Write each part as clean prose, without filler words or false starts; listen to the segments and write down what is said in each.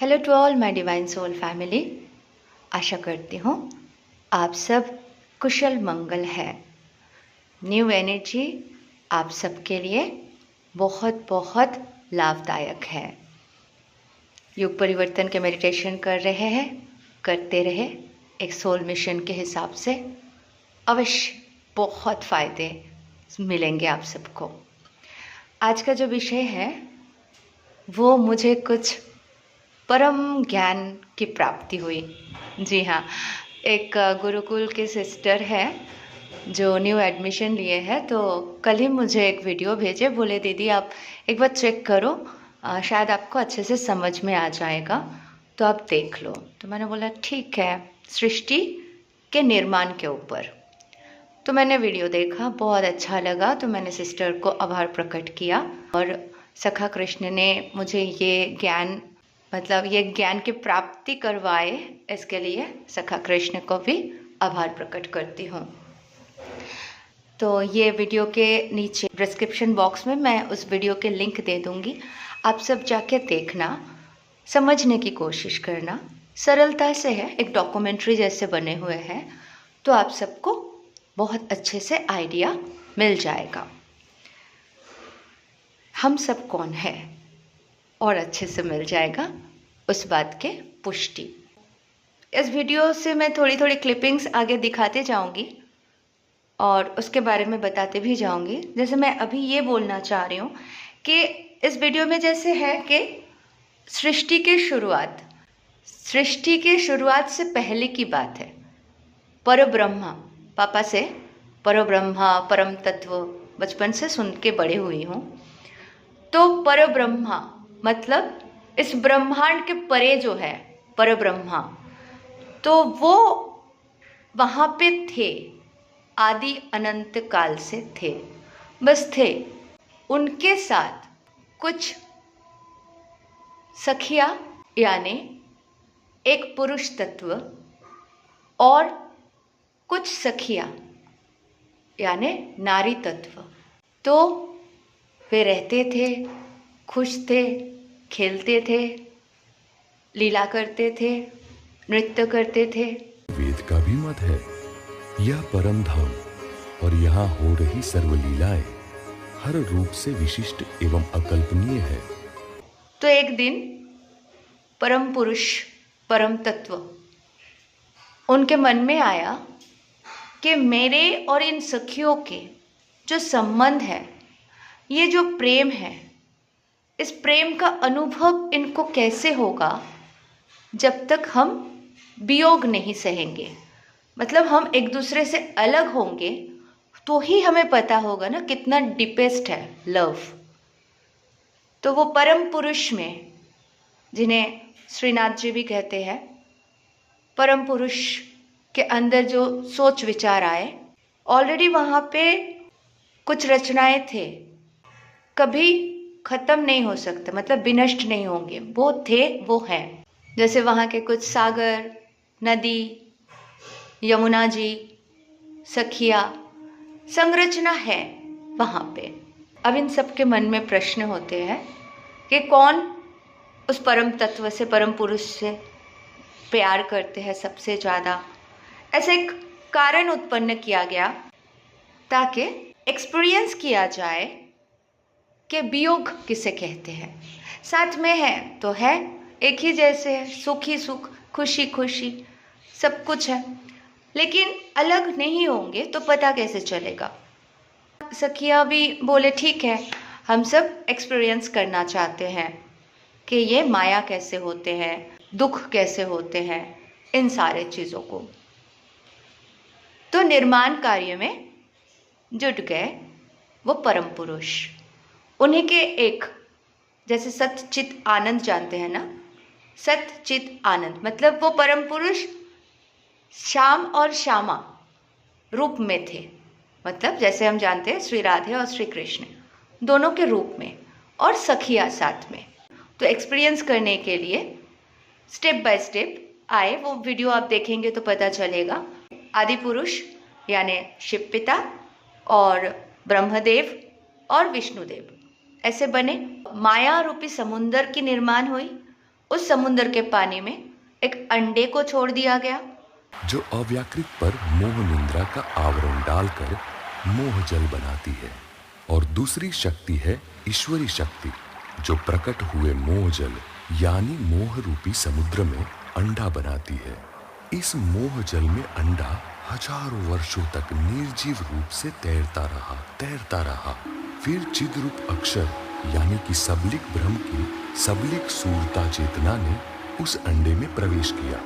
Hello to all my divine soul family. आशा करती हूँ आप सब कुशल मंगल है। न्यू एनर्जी आप सबके लिए बहुत बहुत लाभदायक है। युग परिवर्तन के मेडिटेशन कर रहे हैं, करते रहे। एक सोल मिशन के हिसाब से अवश्य बहुत फ़ायदे मिलेंगे आप सबको। आज का जो विषय है वो मुझे कुछ परम ज्ञान की प्राप्ति हुई। जी हाँ, एक गुरुकुल के सिस्टर है जो न्यू एडमिशन लिए हैं, तो कल ही मुझे एक वीडियो भेजे, बोले दीदी आप एक बार चेक करो, शायद आपको अच्छे से समझ में आ जाएगा, तो आप देख लो। तो मैंने बोला ठीक है, सृष्टि के निर्माण के ऊपर। तो मैंने वीडियो देखा, बहुत अच्छा लगा, तो मैंने सिस्टर को आभार प्रकट किया और सखा कृष्ण ने मुझे ये ज्ञान ये ज्ञान की प्राप्ति करवाए, इसके लिए सखा कृष्ण को भी आभार प्रकट करती हूँ। तो ये वीडियो के नीचे डिस्क्रिप्शन बॉक्स में मैं उस वीडियो के लिंक दे दूँगी, आप सब जाके देखना, समझने की कोशिश करना। सरलता से है, एक डॉक्यूमेंट्री जैसे बने हुए हैं, तो आप सबको बहुत अच्छे से आइडिया मिल जाएगा हम सब कौन है, और अच्छे से मिल जाएगा उस बात के पुष्टि। इस वीडियो से मैं थोड़ी थोड़ी क्लिपिंग्स आगे दिखाते जाऊंगी और उसके बारे में बताते भी जाऊंगी। जैसे मैं अभी ये बोलना चाह रही हूँ कि इस वीडियो में जैसे है कि सृष्टि के शुरुआत से पहले की बात है। परब्रह्मा, पापा से परब्रह्मा, परम तत्व बचपन से सुन के बड़े हुई हूँ। तो परब्रह्मा मतलब इस ब्रह्मांड के परे जो है परब्रह्मा, तो वो वहाँ पे थे, आदि अनंत काल से थे, बस थे। उनके साथ कुछ सखिया यानी एक पुरुष तत्व और कुछ सखिया यानी नारी तत्व, तो वे रहते थे, खुश थे, खेलते थे, लीला करते थे, नृत्य करते थे। वेद का भी मत है, यह परम धाम और यहाँ हो रही सर्वलीलाएं हर रूप से विशिष्ट एवं अकल्पनीय है। तो एक दिन परम पुरुष, परम तत्व, उनके मन में आया कि मेरे और इन सखियों के जो संबंध है, ये जो प्रेम है, इस प्रेम का अनुभव इनको कैसे होगा जब तक हम वियोग नहीं सहेंगे। मतलब हम एक दूसरे से अलग होंगे तो ही हमें पता होगा ना कितना डीपेस्ट है लव। तो वो परम पुरुष में, जिन्हें श्रीनाथ जी भी कहते हैं, परम पुरुष के अंदर जो सोच विचार आए, ऑलरेडी वहाँ पे कुछ रचनाएं थे, कभी खत्म नहीं हो सकते, मतलब विनष्ट नहीं होंगे, वो थे, वो हैं। जैसे वहाँ के कुछ सागर, नदी, यमुना जी, सखिया, संरचना है वहाँ पे। अब इन सब के मन में प्रश्न होते हैं कि कौन उस परम तत्व से, परम पुरुष से प्यार करते हैं सबसे ज़्यादा। ऐसे एक कारण उत्पन्न किया गया ताकि एक्सपीरियंस किया जाए कि वियोग किसे कहते हैं। साथ में है तो है, एक ही जैसे है, सुख ही सुख, खुशी खुशी, सब कुछ है, लेकिन अलग नहीं होंगे तो पता कैसे चलेगा। सखिया भी बोले ठीक है, हम सब एक्सपीरियंस करना चाहते हैं कि ये माया कैसे होते हैं, दुख कैसे होते हैं, इन सारे चीज़ों को। तो निर्माण कार्य में जुट गए वो परम पुरुष। उन्हीं के एक, जैसे सत चित आनंद जानते हैं ना, सत चित आनंद मतलब वो परम पुरुष श्याम और श्यामा रूप में थे। मतलब जैसे हम जानते हैं श्री राधे और श्री कृष्ण दोनों के रूप में, और सखिया साथ में। तो एक्सपीरियंस करने के लिए स्टेप बाय स्टेप आए, वो वीडियो आप देखेंगे तो पता चलेगा। आदि पुरुष यानी शिव पिता और ब्रह्मदेव और विष्णुदेव ऐसे बने। माया रूपी समुंदर की निर्माण हुई उस समुद्र के पानी में एक अंडे को छोड़ दिया गया, जो अव्याकृत पर मोह निंद्रा का आवरण डालकर मोह जल बनाती है, और दूसरी शक्ति है ईश्वरी शक्ति, जो प्रकट हुए मोह जल यानी मोह रूपी समुद्र में अंडा बनाती है। इस मोह जल में अंडा हजारों वर्षों तक निर्जीव रूप से तैरता रहा। फिर चिद्रूप अक्षर यानी कि सबलिक ब्रह्म की सबलिक सूरता चेतना ने उस अंडे में प्रवेश किया।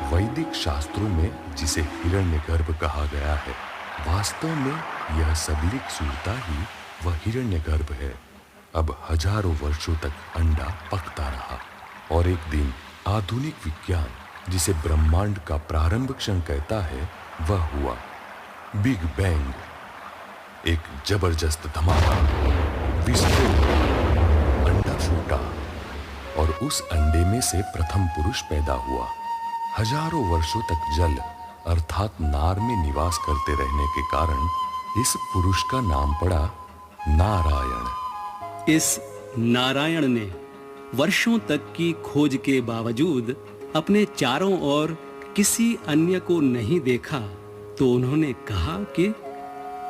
वैदिक शास्त्रों में जिसे हिरण्यगर्भ कहा गया है, वास्तव में यह सबलिक सूरता ही वह हिरण्यगर्भ है। अब हजारों वर्षों तक अंडा पकता रहा और एक दिन आधुनिक विज्ञान जिसे ब्रह्मांड का प्रारंभ क्षण कहता है, वह हुआ बिग बैंग। एक जबरदस्त धमाका, विस्फोट, अंडा फूटा और उस अंडे में से प्रथम पुरुष पैदा हुआ। हजारों वर्षों तक जल अर्थात नार में निवास करते रहने के कारण इस पुरुष का नाम पड़ा नारायण। इस नारायण ने वर्षों तक की खोज के बावजूद अपने चारों ओर किसी अन्य को नहीं देखा, तो उन्होंने कहा कि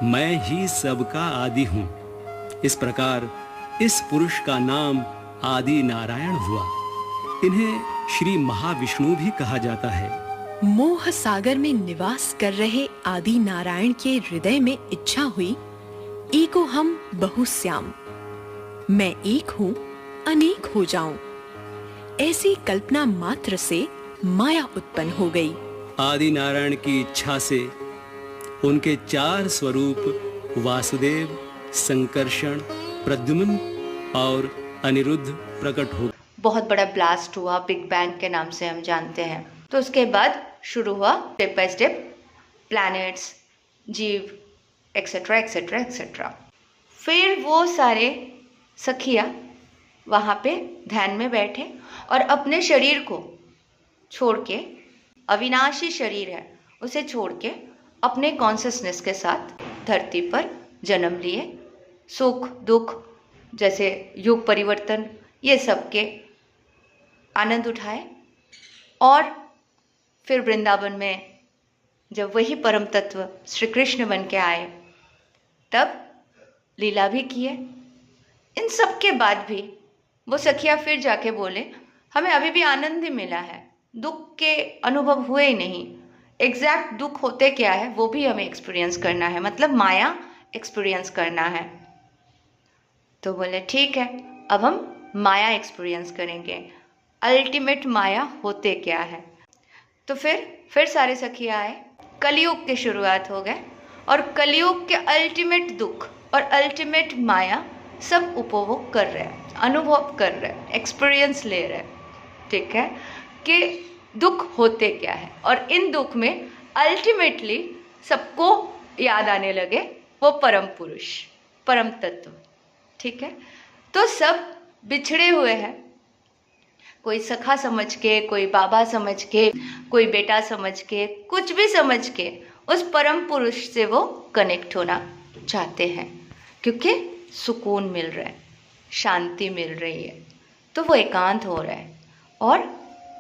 मैं ही सबका आदि हूं। इस प्रकार इस पुरुष का नाम आदि नारायण हुआ। इन्हें श्री महाविष्णु भी कहा जाता है। मोह सागर में निवास कर रहे आदि नारायण के हृदय में इच्छा हुई, एको हम बहुश्याम, मैं एक हूं अनेक हो जाऊं। ऐसी कल्पना मात्र से माया उत्पन्न हो गई। आदि नारायण की इच्छा से उनके चार स्वरूप वासुदेव, संकर्षण, प्रद्युम्न और अनिरुद्ध प्रकट हो। बहुत बड़ा ब्लास्ट हुआ, बिग बैंग के नाम से हम जानते हैं। तो उसके बाद शुरू हुआ स्टेप बाय स्टेप प्लैनेट्स, जीव, एक्सेट्रा एक्सेट्रा एक्सेट्रा। फिर वो सारे सखिया वहाँ पे ध्यान में बैठे और अपने शरीर को छोड़ के, अविनाशी शरीर है उसे छोड़ के, अपने कॉन्शियसनेस के साथ धरती पर जन्म लिए। सुख दुख जैसे युग परिवर्तन ये सब के आनंद उठाए और फिर वृंदावन में जब वही परम तत्व श्री कृष्ण बन के आए तब लीला भी किए। इन सब के बाद भी वो सखिया फिर जाके बोले, हमें अभी भी आनंद ही मिला है, दुख के अनुभव हुए ही नहीं। एग्जैक्ट दुख होते क्या है वो भी हमें एक्सपीरियंस करना है, मतलब माया एक्सपीरियंस करना है। तो बोले ठीक है, अब हम माया एक्सपीरियंस करेंगे, अल्टीमेट माया होते क्या है। तो फिर सारे सखिया आए, कलयुग की शुरुआत हो गए और कलयुग के अल्टीमेट दुख और अल्टीमेट माया सब उपभोग कर रहे हैं, अनुभव कर रहे हैं, एक्सपीरियंस ले रहे हैं। ठीक है कि दुख होते क्या है, और इन दुख में अल्टीमेटली सबको याद आने लगे वो परम पुरुष, परम तत्व। ठीक है, तो सब बिछड़े हुए हैं, कोई सखा समझ के, कोई बाबा समझ के, कोई बेटा समझ के, कुछ भी समझ के उस परम पुरुष से वो कनेक्ट होना चाहते हैं, क्योंकि सुकून मिल रहा है, शांति मिल रही है, तो वो एकांत हो रहा है। और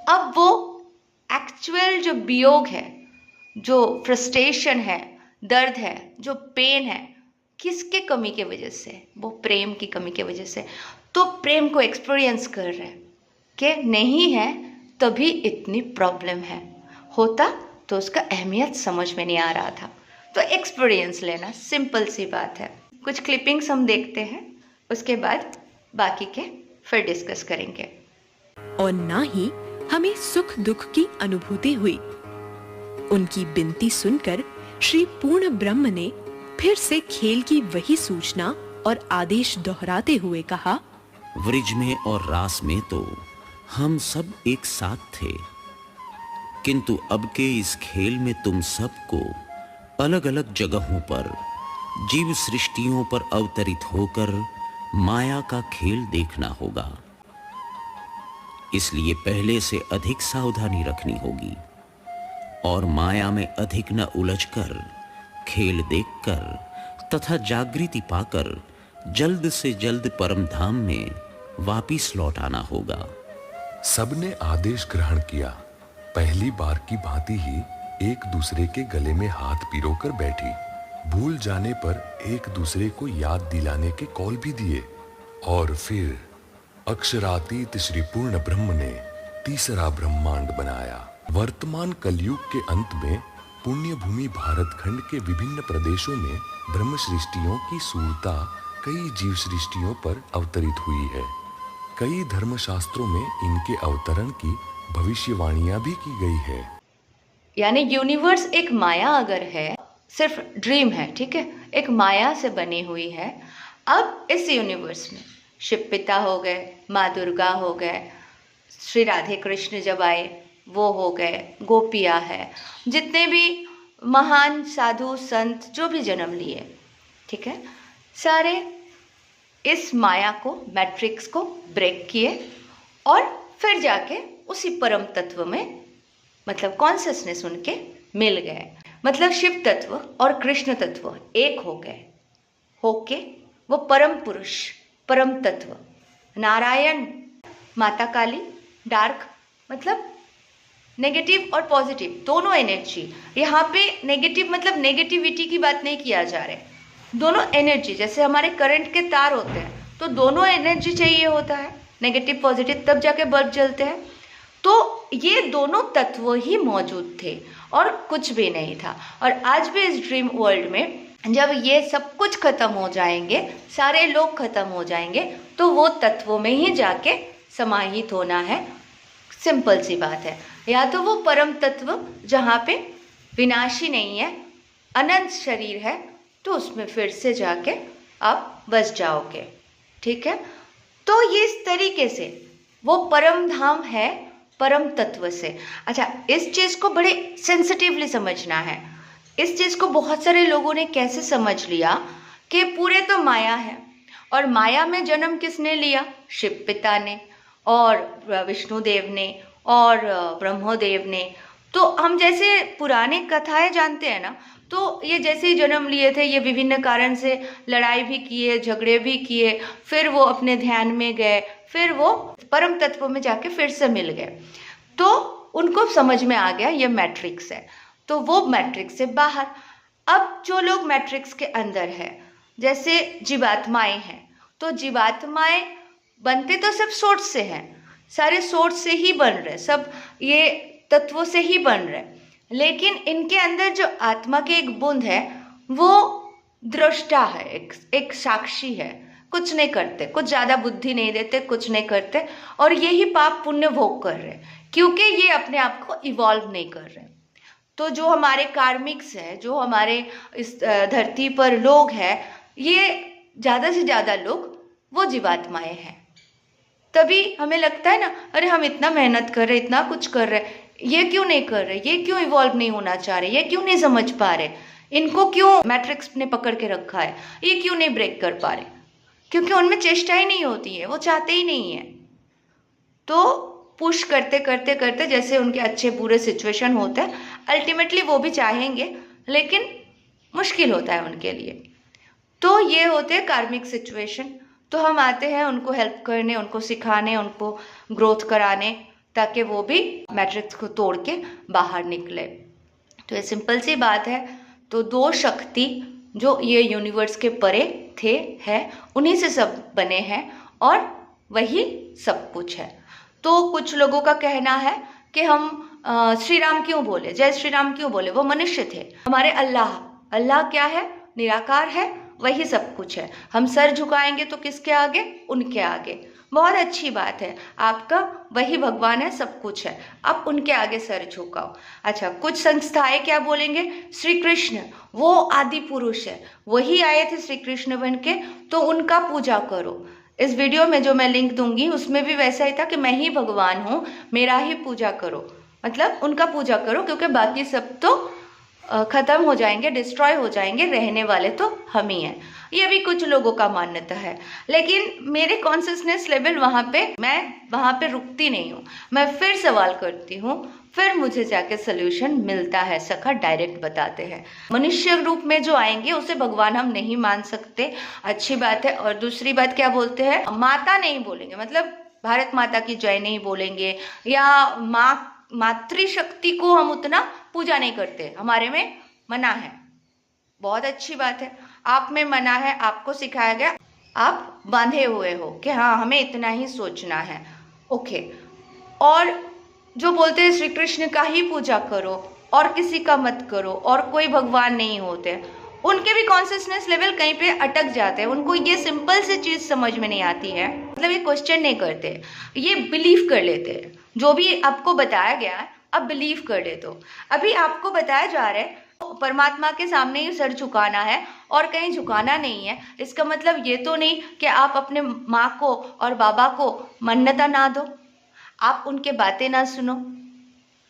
अब वो एक्चुअल जो वियोग है, जो फ्रस्ट्रेशन है, दर्द है, जो पेन है, किसके कमी के वजह से? वो प्रेम की कमी के वजह से। तो प्रेम को एक्सपीरियंस कर रहे हैं कि नहीं है तभी इतनी प्रॉब्लम है, होता तो उसका अहमियत समझ में नहीं आ रहा था। तो एक्सपीरियंस लेना सिंपल सी बात है। कुछ क्लिपिंग्स हम देखते हैं, उसके बाद बाकी के फिर डिस्कस करेंगे। और ना ही हमें सुख दुख की अनुभूति हुई। उनकी विनती सुनकर श्री पूर्ण ब्रह्म ने फिर से खेल की वही सूचना और आदेश दोहराते हुए कहा, वृज में और रास में तो हम सब एक साथ थे, किंतु अब के इस खेल में तुम सबको अलग अलग जगहों पर जीव सृष्टियों पर अवतरित होकर माया का खेल देखना होगा। इसलिए पहले से अधिक सावधानी रखनी होगी और माया में अधिक न उलझकर खेल देखकर तथा जागृति पाकर जल्द से जल्द परम धाम में वापिस लौट आना होगा। सबने आदेश ग्रहण किया। पहली बार की भांति ही एक दूसरे के गले में हाथ पिरोकर बैठी। भूल जाने पर एक दूसरे को याद दिलाने के कौल भी दिए। और फिर अक्षरातीत श्री पूर्ण ब्रह्म ने तीसरा ब्रह्मांड बनाया। वर्तमान कलयुग के अंत में पुण्य भूमि भारत खंड के विभिन्न प्रदेशों में ब्रह्म सृष्टियों की सूरता कई जीव सृष्टियों पर अवतरित हुई है। कई धर्मशास्त्रों में इनके अवतरण की भविष्यवाणियां भी की गई है। यानी यूनिवर्स एक माया अगर है, सिर्फ ड्रीम है, ठीक है, एक माया से बनी हुई है। अब इस यूनिवर्स में शिव पिता हो गए, माँ दुर्गा हो गए, श्री राधे कृष्ण जब आए वो हो गए, गोपिया है, जितने भी महान साधु संत जो भी जन्म लिए, ठीक है, सारे इस माया को, मैट्रिक्स को ब्रेक किए और फिर जाके उसी परम तत्व में, मतलब कॉन्शियसनेस उनके मिल गए। मतलब शिव तत्व और कृष्ण तत्व एक हो गए, होके वो परम पुरुष, परम तत्व, नारायण, माता काली, डार्क, मतलब नेगेटिव और पॉजिटिव दोनों एनर्जी। यहाँ पे नेगेटिव मतलब नेगेटिविटी की बात नहीं किया जा रहा है, दोनों एनर्जी। जैसे हमारे करंट के तार होते हैं तो दोनों एनर्जी चाहिए होता है, नेगेटिव पॉजिटिव, तब जाके बल्ब जलते हैं। तो ये दोनों तत्व ही मौजूद थे और कुछ भी नहीं था। और आज भी इस ड्रीम वर्ल्ड में जब ये सब कुछ खत्म हो जाएंगे, सारे लोग खत्म हो जाएंगे, तो वो तत्वों में ही जाके समाहित होना है। सिंपल सी बात है। या तो वो परम तत्व जहाँ पे विनाशी नहीं है, अनंत शरीर है, तो उसमें फिर से जाके आप बस जाओगे, ठीक है। तो ये इस तरीके से वो परम धाम है, परम तत्व से। अच्छा, इस चीज़ को बड़े सेंसिटिवली समझना है। इस चीज़ को बहुत सारे लोगों ने कैसे समझ लिया कि पूरे तो माया है, और माया में जन्म किसने लिया? शिव पिता ने और विष्णुदेव ने और ब्रह्मदेव ने। तो हम जैसे पुराने कथाएं जानते हैं ना, तो ये जैसे ही जन्म लिए थे, ये विभिन्न कारण से लड़ाई भी किए, झगड़े भी किए, फिर वो अपने ध्यान में गए, फिर वो परम तत्व में जाके फिर से मिल गए। तो उनको समझ में आ गया ये मैट्रिक्स है, तो वो मैट्रिक्स से बाहर। अब जो लोग मैट्रिक्स के अंदर है, जैसे जीवात्माएं हैं, तो जीवात्माएं बनते तो सब सोर्स से हैं, सारे सोर्स से ही बन रहे, सब ये तत्वों से ही बन रहे, लेकिन इनके अंदर जो आत्मा की एक बूंद है वो दृष्टा है, एक साक्षी है, कुछ नहीं करते, कुछ ज़्यादा बुद्धि नहीं देते, कुछ नहीं करते, और यही पाप पुण्य भोग कर रहे, क्योंकि ये अपने आप को इवॉल्व नहीं कर रहे। तो जो हमारे कार्मिक्स है, जो हमारे इस धरती पर लोग हैं, ये ज़्यादा से ज़्यादा लोग वो जीवात्माएं हैं। तभी हमें लगता है ना, अरे हम इतना मेहनत कर रहे, इतना कुछ कर रहे, ये क्यों नहीं कर रहे, ये क्यों इवॉल्व नहीं होना चाह रहे, ये क्यों नहीं समझ पा रहे, इनको क्यों मैट्रिक्स ने पकड़ के रखा है, ये क्यों नहीं ब्रेक कर पा रहे? क्योंकि उनमें चेष्टा ही नहीं होती है, वो चाहते ही नहीं है। तो पुश करते करते करते जैसे उनके अच्छे बुरे सिचुएशन होते हैं, अल्टीमेटली वो भी चाहेंगे, लेकिन मुश्किल होता है उनके लिए। तो ये होते हैं कार्मिक सिचुएशन। तो हम आते हैं उनको हेल्प करने, उनको सिखाने, उनको ग्रोथ कराने, ताकि वो भी मैट्रिक्स को तोड़ के बाहर निकले। तो ये सिंपल सी बात है। तो दो शक्ति जो ये यूनिवर्स के परे थे, है, उन्हीं से सब बने हैं और वही सब कुछ है। तो कुछ लोगों का कहना है कि हम श्री राम क्यों बोले, जय श्री राम क्यों बोले, वो मनुष्य थे। हमारे अल्लाह क्या है? निराकार है, वही सब कुछ है। हम सर झुकाएंगे तो किसके आगे? उनके आगे। बहुत अच्छी बात है, आपका वही भगवान है, सब कुछ है, आप उनके आगे सर झुकाओ। अच्छा, कुछ संस्थाएं क्या बोलेंगे? श्री कृष्ण वो आदि पुरुष है, वही आए थे श्री कृष्ण बन के, तो उनका पूजा करो। इस वीडियो में जो मैं लिंक दूंगी उसमें भी वैसा ही था कि मैं ही भगवान हूँ, मेरा ही पूजा करो, मतलब उनका पूजा करो, क्योंकि बाकी सब तो खत्म हो जाएंगे, डिस्ट्रॉय हो जाएंगे, रहने वाले तो हम ही हैं। ये भी कुछ लोगों का मान्यता है, लेकिन मेरे कॉन्शियसनेस लेवल मैं वहाँ पे रुकती नहीं हूँ, मैं फिर सवाल करती हूँ, फिर मुझे जाके सोल्यूशन मिलता है। सखा डायरेक्ट बताते हैं। मनुष्य रूप में जो आएंगे उसे भगवान हम नहीं मान सकते, अच्छी बात है। और दूसरी बात क्या बोलते हैं? माता नहीं बोलेंगे, मतलब भारत माता की जय नहीं बोलेंगे, या मातृशक्ति को हम उतना पूजा नहीं करते, हमारे में मना है। बहुत अच्छी बात है, आप में मना है, आपको सिखाया गया, आप बांधे हुए हो कि हाँ हमें इतना ही सोचना है, ओके। और जो बोलते हैं श्री कृष्ण का ही पूजा करो और किसी का मत करो और कोई भगवान नहीं होते, उनके भी कॉन्शियसनेस लेवल कहीं पे अटक जाते हैं। उनको ये सिंपल सी चीज़ समझ में नहीं आती है, मतलब ये क्वेश्चन नहीं करते, ये बिलीव कर लेते हैं। जो भी आपको बताया गया है आप बिलीव कर लेते हो। अभी आपको बताया जा रहा है परमात्मा के सामने ही सर झुकाना है और कहीं झुकाना नहीं है। इसका मतलब ये तो नहीं कि आप अपने माँ को और बाबा को मान्यता ना दो, आप उनके बातें ना सुनो,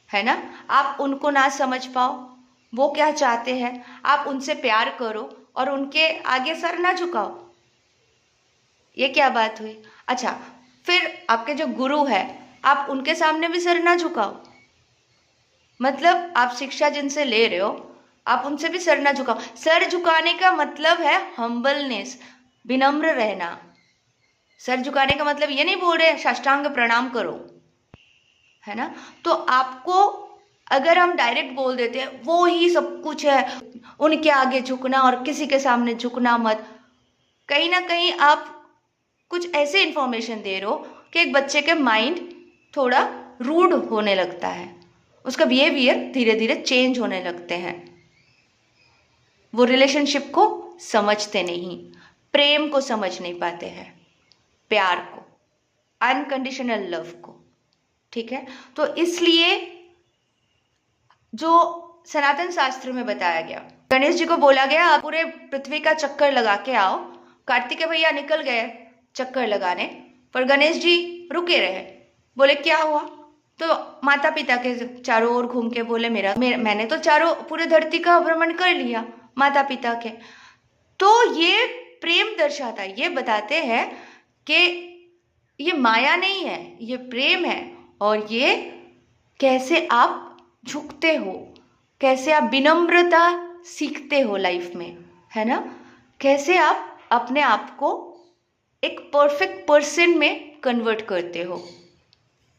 है ना, आप उनको ना समझ पाओ वो क्या चाहते हैं, आप उनसे प्यार करो और उनके आगे सर ना झुकाओ। ये क्या बात हुई? अच्छा, फिर आपके जो गुरु है आप उनके सामने भी सर ना झुकाओ, मतलब आप शिक्षा जिनसे ले रहे हो आप उनसे भी सर ना झुकाओ। सर झुकाने का मतलब है हम्बलनेस, विनम्र रहना। सर झुकाने का मतलब ये नहीं बोल रहे साष्टांग प्रणाम करो, है ना। तो आपको अगर हम डायरेक्ट बोल देते हैं वो ही सब कुछ है, उनके आगे झुकना और किसी के सामने झुकना मत, कहीं ना कहीं आप कुछ ऐसे इंफॉर्मेशन दे रहे हो कि एक बच्चे के माइंड थोड़ा रूड होने लगता है, उसका बिहेवियर धीरे धीरे चेंज होने लगते हैं, वो रिलेशनशिप को समझते नहीं, प्रेम को समझ नहीं पाते हैं, प्यार को, अनकंडीशनल लव को, ठीक है। तो इसलिए जो सनातन शास्त्र में बताया गया, गणेश जी को बोला गया आप पूरे पृथ्वी का चक्कर लगा के आओ। कार्तिकेय भैया निकल गए चक्कर लगाने, पर गणेश जी रुके रहे। बोले क्या हुआ? तो माता पिता के चारों ओर घूम के बोले मैंने तो चारों पूरे धरती का भ्रमण कर लिया माता पिता के। तो ये प्रेम दर्शाता है, ये बताते हैं कि ये माया नहीं है, ये प्रेम है, और ये कैसे आप झुकते हो, कैसे आप विनम्रता सीखते हो लाइफ में, है ना, कैसे आप अपने आप को एक परफेक्ट पर्सन में कन्वर्ट करते हो।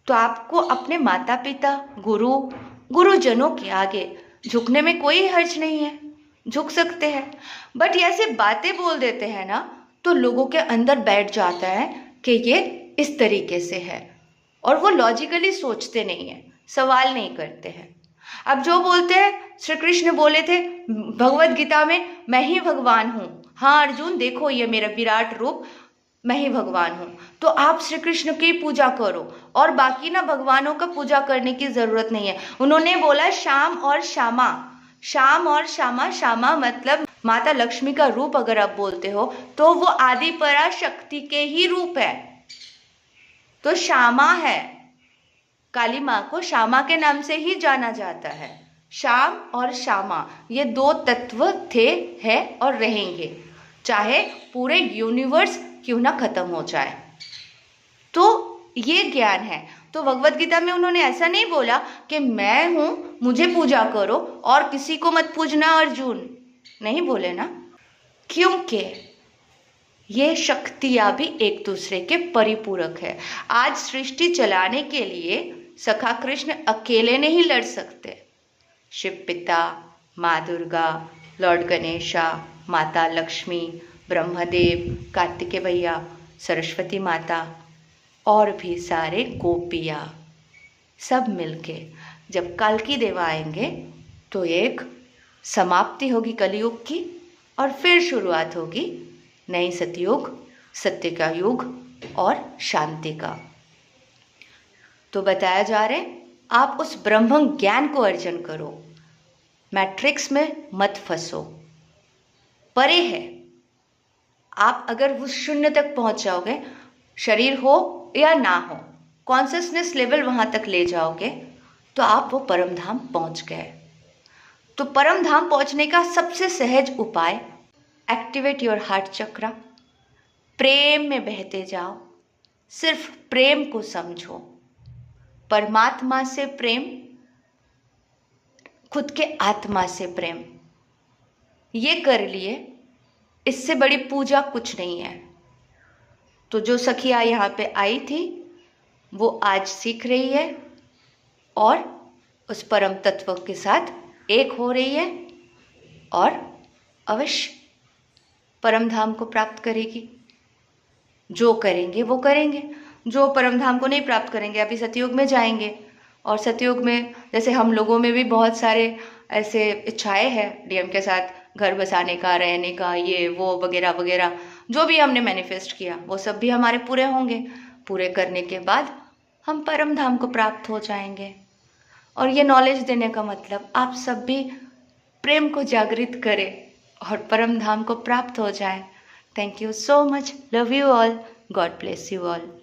तो आपको अपने माता पिता, गुरुजनों के आगे झुकने में कोई हर्ज नहीं है, झुक सकते हैं। बट ऐसे बातें बोल देते हैं ना तो लोगों के अंदर बैठ जाता है कि ये इस तरीके से है, और वो लॉजिकली सोचते नहीं है, सवाल नहीं करते हैं। अब जो बोलते हैं श्री कृष्ण बोले थे भगवत गीता में मैं ही भगवान हूँ, हाँ अर्जुन देखो ये मेरा विराट रूप, मैं ही भगवान हूँ, तो आप श्री कृष्ण की पूजा करो और बाकी ना भगवानों का पूजा करने की जरूरत नहीं है। उन्होंने बोला श्याम और श्यामा, श्याम और श्यामा, श्यामा मतलब माता लक्ष्मी का रूप अगर आप बोलते हो तो वो आदि पराशक्ति के ही रूप है, तो श्यामा है, काली माँ को श्यामा के नाम से ही जाना जाता है। श्याम और श्यामा ये दो तत्व थे, है और रहेंगे, चाहे पूरे यूनिवर्स क्यों ना खत्म हो जाए। तो ये ज्ञान है। तो भगवत गीता में उन्होंने ऐसा नहीं बोला कि मैं हूँ मुझे पूजा करो और किसी को मत पूजना अर्जुन, नहीं बोले ना, क्योंकि ये शक्तियाँ भी एक दूसरे के परिपूरक है। आज सृष्टि चलाने के लिए सखा कृष्ण अकेले नहीं लड़ सकते, शिव पिता, माँ दुर्गा, लॉर्ड गणेशा, माता लक्ष्मी, ब्रह्मदेव, कार्तिकेय भैया, सरस्वती माता और भी सारे गोपियाँ सब मिलके जब कल्कि देवा आएंगे तो एक समाप्ति होगी कलयुग की और फिर शुरुआत होगी नई सतयुग, सत्य का युग और शांति का। तो बताया जा रहा है आप उस ब्रह्म ज्ञान को अर्जन करो, मैट्रिक्स में मत फंसो, परे है। आप अगर उस शून्य तक पहुंच जाओगे, शरीर हो या ना हो, कॉन्शियसनेस लेवल वहां तक ले जाओगे तो आप वो परम धाम पहुंच गए। तो परम धाम पहुंचने का सबसे सहज उपाय, एक्टिवेट योर हार्ट चक्रा, प्रेम में बहते जाओ, सिर्फ प्रेम को समझो, परमात्मा से प्रेम, खुद के आत्मा से प्रेम, ये कर लिए, इससे बड़ी पूजा कुछ नहीं है। तो जो सखियाँ यहाँ पे आई थी वो आज सीख रही है और उस परम तत्व के साथ एक हो रही है और अवश्य परम धाम को प्राप्त करेगी। जो करेंगे वो करेंगे, जो परम धाम को नहीं प्राप्त करेंगे अभी सतयुग में जाएंगे। और सतयुग में जैसे हम लोगों में भी बहुत सारे ऐसे इच्छाएं हैं डीएम के साथ, घर बसाने का, रहने का, ये वो वगैरह वगैरह, जो भी हमने मैनिफेस्ट किया वो सब भी हमारे पूरे होंगे। पूरे करने के बाद हम परम धाम को प्राप्त हो जाएंगे। और ये नॉलेज देने का मतलब आप सब भी प्रेम को जागृत करें और परम धाम को प्राप्त हो जाए। Thank you so much, love you all, God bless you all.